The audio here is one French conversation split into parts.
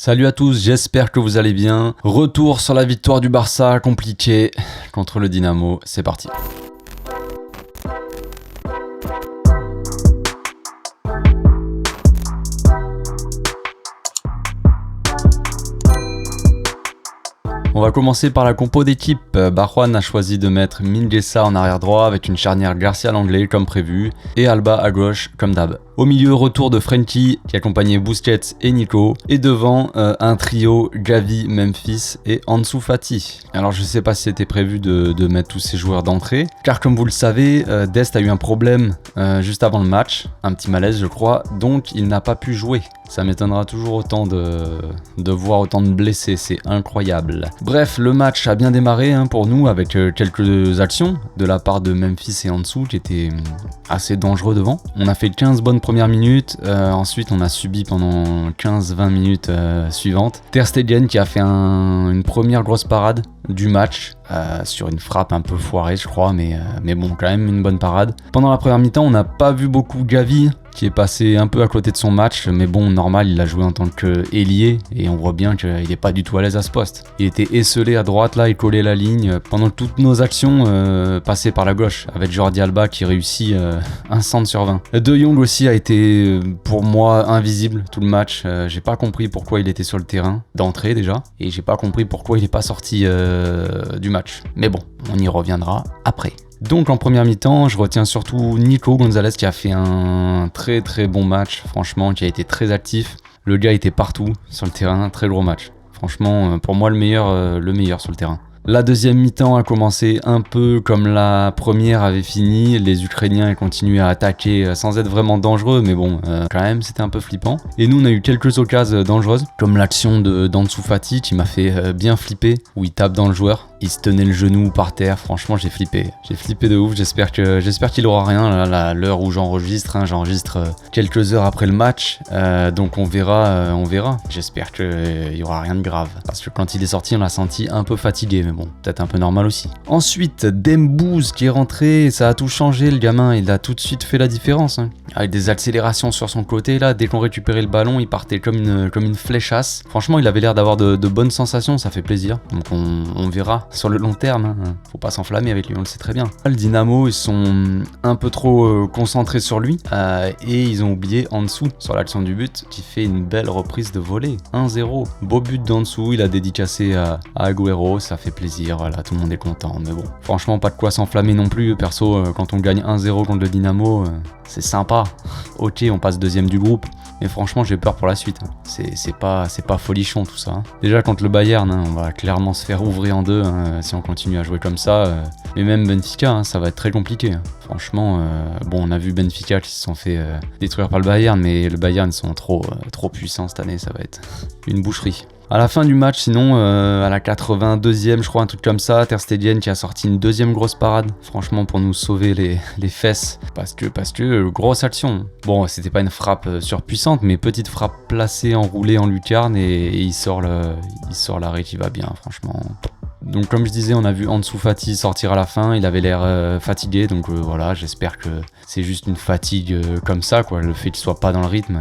Salut à tous, j'espère que vous allez bien. Retour sur la victoire du Barça, compliqué contre le Dynamo, c'est parti. On va commencer par la compo d'équipe. Barjuan a choisi de mettre Mingueza en arrière droit avec une charnière Garcia Langlais comme prévu et Alba à gauche comme d'hab. Au milieu, retour de Frenkie qui accompagnait Busquets et Nico. Et devant, un trio Gavi, Memphis et Ansu Fati. Alors je sais pas si c'était prévu de mettre tous ces joueurs d'entrée, car comme vous le savez, Dest a eu un problème juste avant le match, un petit malaise je crois, donc il n'a pas pu jouer. Ça m'étonnera toujours autant de voir autant de blessés, c'est incroyable. Bref, le match a bien démarré pour nous avec quelques actions de la part de Memphis et Ansu qui étaient assez dangereux devant. On a fait 15 bonnes premières minutes, ensuite on a subi pendant 15-20 minutes suivantes. Ter Stegen qui a fait une première grosse parade du match sur une frappe un peu foirée je crois, mais bon quand même une bonne parade. Pendant la première mi-temps on n'a pas vu beaucoup Gavi qui est passé un peu à côté de son match, mais bon normal il a joué en tant qu'ailier et on voit bien qu'il n'est pas du tout à l'aise à ce poste. Il était esselé à droite là et collé la ligne pendant que toutes nos actions passaient par la gauche avec Jordi Alba qui réussit un centre sur 20. De Jong aussi a été pour moi invisible tout le match, j'ai pas compris pourquoi il était sur le terrain d'entrée déjà et j'ai pas compris pourquoi il n'est pas sorti du match. Mais bon, on y reviendra après. Donc en première mi-temps, je retiens surtout Nico Gonzalez qui a fait un très très bon match, franchement, qui a été très actif. Le gars était partout sur le terrain, très gros match. Franchement, pour moi le meilleur sur le terrain. La deuxième mi-temps a commencé un peu comme la première avait fini. Les Ukrainiens continuaient à attaquer sans être vraiment dangereux, mais bon, quand même, c'était un peu flippant. Et nous, on a eu quelques occasions dangereuses, comme l'action d'Ansu Fati qui m'a fait bien flipper, où il tape dans le joueur. Il se tenait le genou par terre, franchement j'ai flippé. J'ai flippé de ouf, j'espère qu'il aura rien là, à l'heure où j'enregistre. J'enregistre quelques heures après le match, donc on verra. J'espère qu'il y aura rien de grave. Parce que quand il est sorti, on l'a senti un peu fatigué, mais bon, peut-être un peu normal aussi. Ensuite, Dembouz qui est rentré, ça a tout changé, le gamin, il a tout de suite fait la différence. Avec des accélérations sur son côté, là, dès qu'on récupérait le ballon, il partait comme une fléchasse. Franchement, il avait l'air d'avoir de bonnes sensations, ça fait plaisir. Donc on verra. Sur le long terme, faut pas s'enflammer avec lui, on le sait très bien. Le Dynamo, ils sont un peu trop concentrés sur lui et ils ont oublié Ansu sur l'action du but qui fait une belle reprise de volée. 1-0. Beau but d'Ansu, il a dédicacé à Agüero, ça fait plaisir, voilà, tout le monde est content. Mais bon, franchement, pas de quoi s'enflammer non plus. Perso, quand on gagne 1-0 contre le Dynamo, c'est sympa. Ok, on passe deuxième du groupe. Mais franchement, j'ai peur pour la suite. C'est pas folichon tout ça. Déjà contre le Bayern, on va clairement se faire ouvrir en deux si on continue à jouer comme ça. Mais même Benfica, ça va être très compliqué. Franchement, bon, on a vu Benfica qui se sont fait détruire par le Bayern, mais le Bayern ils sont trop puissants cette année, ça va être une boucherie. À la fin du match, sinon, à la 82e, je crois, un truc comme ça, Ter Stegen qui a sorti une deuxième grosse parade, franchement, pour nous sauver les fesses. Parce que grosse action. Bon, c'était pas une frappe surpuissante, mais petite frappe placée, enroulée en lucarne, et il sort l'arrêt qui va bien, franchement. Donc comme je disais, on a vu Ansu Fati sortir à la fin, il avait l'air fatigué, donc voilà, j'espère que c'est juste une fatigue comme ça, quoi, le fait qu'il soit pas dans le rythme,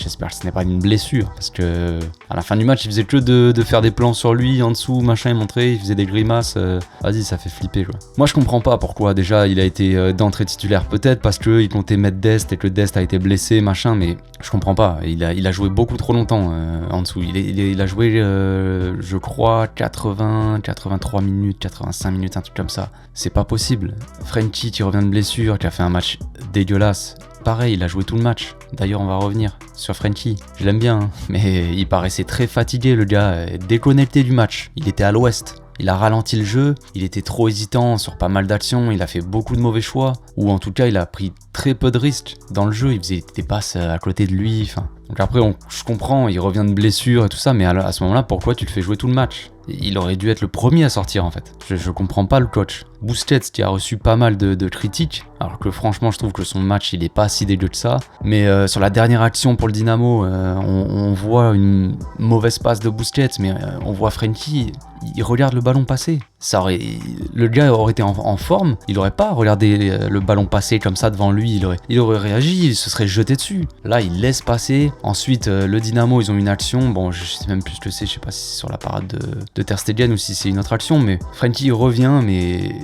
j'espère que ce n'est pas une blessure, parce que à la fin du match, il faisait que de faire des plans sur lui, en dessous, machin, il montrait, il faisait des grimaces, vas-y, ça fait flipper, quoi. Moi je comprends pas pourquoi déjà il a été d'entrée titulaire, peut-être parce qu'il comptait mettre Dest et que Dest a été blessé, machin, mais je comprends pas, il a joué beaucoup trop longtemps en dessous, il a joué, je crois, 83 minutes, 85 minutes, un truc comme ça. C'est pas possible. Frenkie qui revient de blessure, qui a fait un match dégueulasse. Pareil, il a joué tout le match. D'ailleurs, on va revenir sur Frenkie. Je l'aime bien, mais il paraissait très fatigué, le gars, déconnecté du match. Il était à l'ouest. Il a ralenti le jeu, il était trop hésitant sur pas mal d'actions, il a fait beaucoup de mauvais choix, ou en tout cas il a pris très peu de risques dans le jeu, il faisait des passes à côté de lui, Donc après, je comprends, il revient de blessure et tout ça, mais à ce moment-là, pourquoi tu le fais jouer tout le match ? Il aurait dû être le premier à sortir en fait. Je comprends pas le coach. Busquets qui a reçu pas mal de critiques, alors que franchement je trouve que son match il est pas si dégueu que ça. Mais sur la dernière action pour le Dynamo, on voit une mauvaise passe de Busquets, mais on voit Frenkie, il regarde le ballon passer. Le gars aurait été en forme, il aurait pas regardé le ballon passer comme ça devant lui, il aurait réagi, il se serait jeté dessus. Là, il laisse passer. Ensuite, le Dynamo, ils ont une action. Bon, je sais même plus ce que c'est, je sais pas si c'est sur la parade de Ter Stegen ou si c'est une autre action, mais Frenkie il revient, mais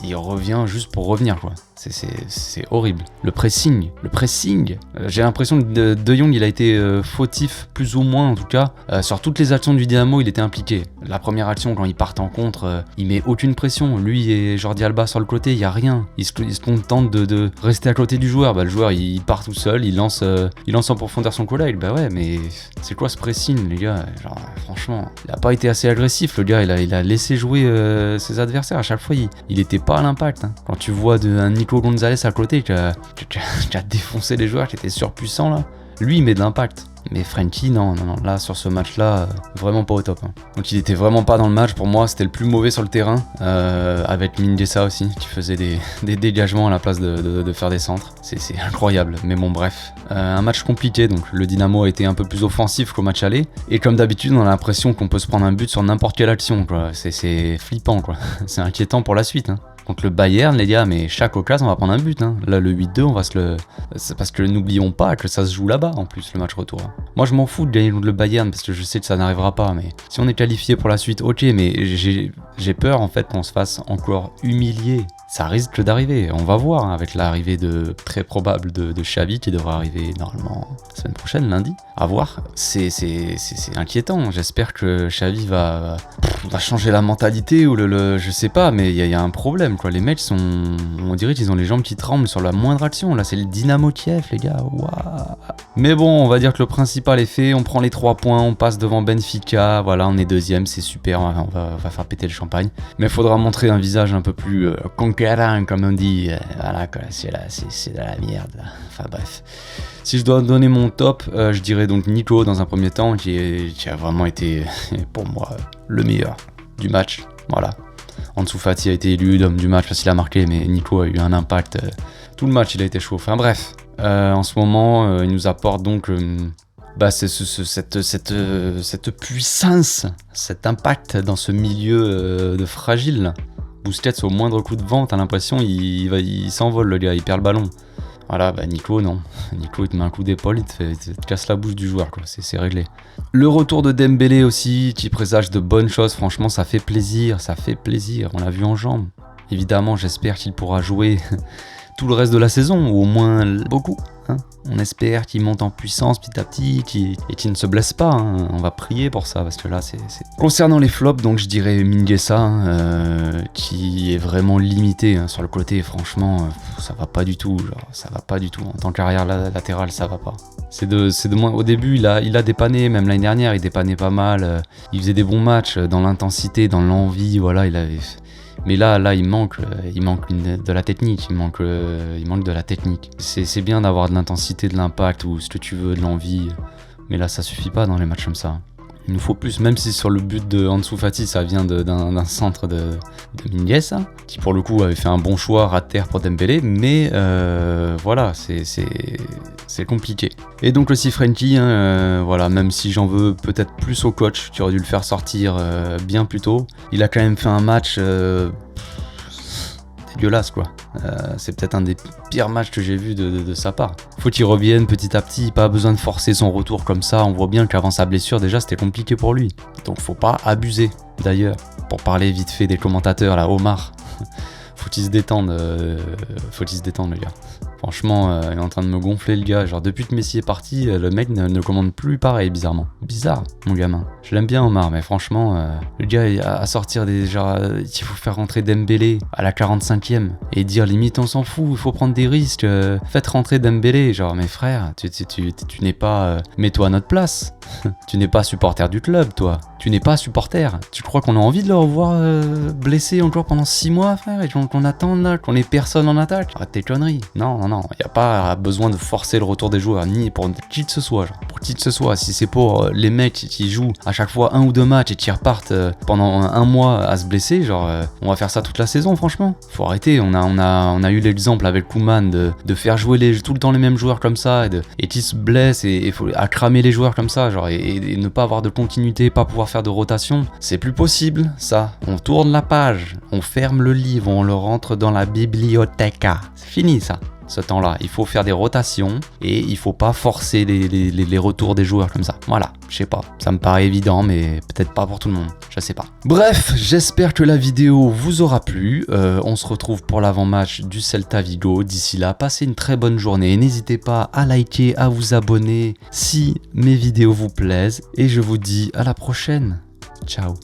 il revient juste pour revenir, quoi. C'est horrible. Le pressing. J'ai l'impression que De Jong, il a été fautif, plus ou moins en tout cas. Sur toutes les actions du Dynamo, il était impliqué. La première action, quand ils partent en contre, il met aucune pression. Lui et Jordi Alba sur le côté, il y a rien. Il se contente de rester à côté du joueur. Le joueur, il part tout seul, il lance en profondeur son collègue. Ouais, mais c'est quoi ce pressing, les gars? Genre, franchement, il a pas été assez agressif. Le gars, il a laissé jouer ses adversaires. À chaque fois, il était pas à l'impact. Hein. Quand tu vois un Nico Gonzalez à côté qui a défoncé les joueurs, qui était surpuissant là, lui il met de l'impact. Mais Frenkie, non, là sur ce match-là, vraiment pas au top. Hein. Donc il était vraiment pas dans le match, pour moi c'était le plus mauvais sur le terrain, avec Mingueza aussi, qui faisait des dégagements à la place de faire des centres. C'est incroyable, mais bon bref. Un match compliqué, donc le Dynamo a été un peu plus offensif qu'au match aller, et comme d'habitude on a l'impression qu'on peut se prendre un but sur n'importe quelle action, quoi. C'est flippant, quoi. C'est inquiétant pour la suite, hein. Contre le Bayern, les gars, mais chaque occasion on va prendre un but. Hein. Là, le 8-2, on va se le... C'est parce que n'oublions pas que ça se joue là-bas, en plus, le match retour. Moi, je m'en fous de gagner contre le Bayern, parce que je sais que ça n'arrivera pas, mais si on est qualifié pour la suite, ok, mais j'ai peur, en fait, qu'on se fasse encore humilier. Ça risque d'arriver, on va voir, hein, avec l'arrivée très probable de Xavi, qui devrait arriver normalement la semaine prochaine, lundi. À voir, c'est inquiétant. J'espère que Xavi va changer la mentalité, ou je sais pas, mais il y a un problème, quoi. Les mecs on dirait qu'ils ont les jambes qui tremblent sur la moindre action. Là, c'est le Dynamo Kiev, les gars. Waouh. Mais bon, on va dire que le principal est fait. On prend les 3 points, on passe devant Benfica. Voilà, on est deuxième, c'est super. On va faire péter le champagne. Mais il faudra montrer un visage un peu plus conquérant, comme on dit. Voilà, quoi. C'est de la merde, là. Enfin, bref. Si je dois donner mon top, je dirais donc Nico dans un premier temps, qui a vraiment été, pour moi, le meilleur du match. Voilà. Ansu Fati a été élu l'homme du match parce qu'il a marqué, mais Nico a eu un impact. Tout le match, il a été chaud. Enfin bref, en ce moment, il nous apporte donc cette puissance, cet impact dans ce milieu de fragile. Busquets, au moindre coup de vent, t'as l'impression il s'envole, le gars, il perd le ballon. Voilà, Nico, non. Nico, il te met un coup d'épaule, il te casse la bouche du joueur, quoi. C'est réglé. Le retour de Dembélé aussi, qui présage de bonnes choses. Franchement, ça fait plaisir. On l'a vu en jambes. Évidemment, j'espère qu'il pourra jouer tout le reste de la saison, ou au moins beaucoup. Hein. On espère qu'il monte en puissance petit à petit et qu'il ne se blesse pas. Hein. On va prier pour ça, parce que là, c'est... Concernant les flops, donc je dirais Mingueza, qui est vraiment limité sur le côté. Franchement, ça va pas du tout. Ça va pas du tout. En tant qu'arrière latéral, ça va pas. C'est de moins. Au début, il a dépanné, même l'année dernière, il dépannait pas mal. Il faisait des bons matchs dans l'intensité, dans l'envie. Voilà, il avait... Mais là, il manque de la technique. Il manque de la technique. C'est bien d'avoir de l'intensité, de l'impact ou ce que tu veux, de l'envie. Mais là, ça suffit pas dans les matchs comme ça. Il nous faut plus, même si sur le but de Ansu Fati, ça vient d'un centre de Mingueza, qui pour le coup avait fait un bon choix ras de terre pour Dembélé, mais voilà, c'est compliqué. Et donc aussi Frenkie, voilà, même si j'en veux peut-être plus au coach, qui aurait dû le faire sortir bien plus tôt, il a quand même fait un match dégueulasse, quoi. C'est peut-être un des pires matchs que j'ai vu de sa part. Faut qu'il revienne petit à petit, pas besoin de forcer son retour comme ça. On voit bien qu'avant sa blessure, déjà, c'était compliqué pour lui. Donc faut pas abuser. D'ailleurs, pour parler vite fait des commentateurs, là, Omar, faut qu'il se détende, le gars. Franchement, il est en train de me gonfler, le gars. Genre, depuis que Messi est parti, le mec ne commande plus pareil, bizarrement. Bizarre, mon gamin. Je l'aime bien, Omar, mais franchement, le gars, à sortir des... Genre, il faut faire rentrer Dembélé à la 45e et dire, limite, on s'en fout, il faut prendre des risques. Faites rentrer Dembélé. Genre, mes frères, tu n'es pas... mets-toi à notre place. Tu n'es pas supporter du club, toi. Tu n'es pas supporter. Tu crois qu'on a envie de le revoir blessé encore pendant 6 mois, frère, et qu'on attend là, qu'on ait personne en attaque? Arrête tes conneries. Non. non, il n'y a pas besoin de forcer le retour des joueurs, ni pour qui que ce soit, genre, pour qui que ce soit. Si c'est pour les mecs qui jouent à chaque fois 1 ou 2 matchs et qui repartent pendant un mois à se blesser, genre, on va faire ça toute la saison, franchement. Faut arrêter, on a eu l'exemple avec Koeman de faire jouer tout le temps les mêmes joueurs comme ça, et qui se blessent, et faut à cramer les joueurs comme ça, genre, et ne pas avoir de continuité, pas pouvoir faire de rotation. C'est plus possible, ça. On tourne la page, on ferme le livre, on le rentre dans la bibliothèque. C'est fini, ça. Ce temps-là, il faut faire des rotations et il faut pas forcer les retours des joueurs comme ça. Voilà, je sais pas, ça me paraît évident, mais peut-être pas pour tout le monde, je sais pas. Bref, j'espère que la vidéo vous aura plu. On se retrouve pour l'avant-match du Celta Vigo. D'ici là, passez une très bonne journée. N'hésitez pas à liker, à vous abonner si mes vidéos vous plaisent. Et je vous dis à la prochaine. Ciao.